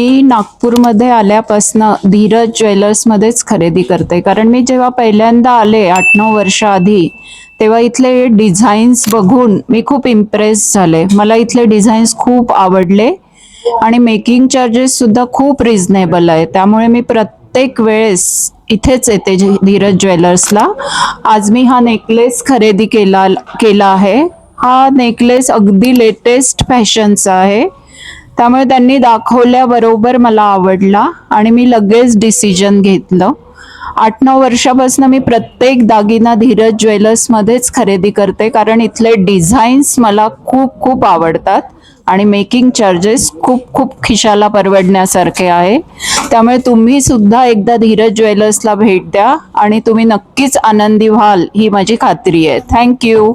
मी नागपूरमध्ये आल्यापासनं धीरज ज्वेलर्समध्येच खरेदी करते, कारण मी जेव्हा पहिल्यांदा आले 8-9 वर्ष आधी, तेव्हा इथले डिझाईन्स बघून मी खूप इम्प्रेस झाले. मला इथले डिझाईन्स खूप आवडले आणि मेकिंग चार्जेस सुद्धा खूप रिझनेबल आहे. त्यामुळे मी प्रत्येक वेळेस इथेच येते धीरज ज्वेलर्सला. आज मी हा नेकलेस खरेदी केला आहे. हा नेकलेस अगदी लेटेस्ट फॅशनचा आहे, त्यामुळे त्यांनी दाखवल्याबरोबर मला आवडला आणि मी लगेच डिसिजन घेतलं. 8-9 वर्षापासून मी प्रत्येक दागिना धीरज ज्वेलर्समध्येच खरेदी करते, कारण इथले डिझाईन्स मला खूप खूप आवडतात आणि मेकिंग चार्जेस खूप खूप खिशाला परवडण्यासारखे आहे. त्यामुळे तुम्ही सुद्धा एकदा धीरज ज्वेलर्सला भेट द्या आणि तुम्ही नक्कीच आनंदी व्हाल, ही माझी खात्री आहे. थँक्यू.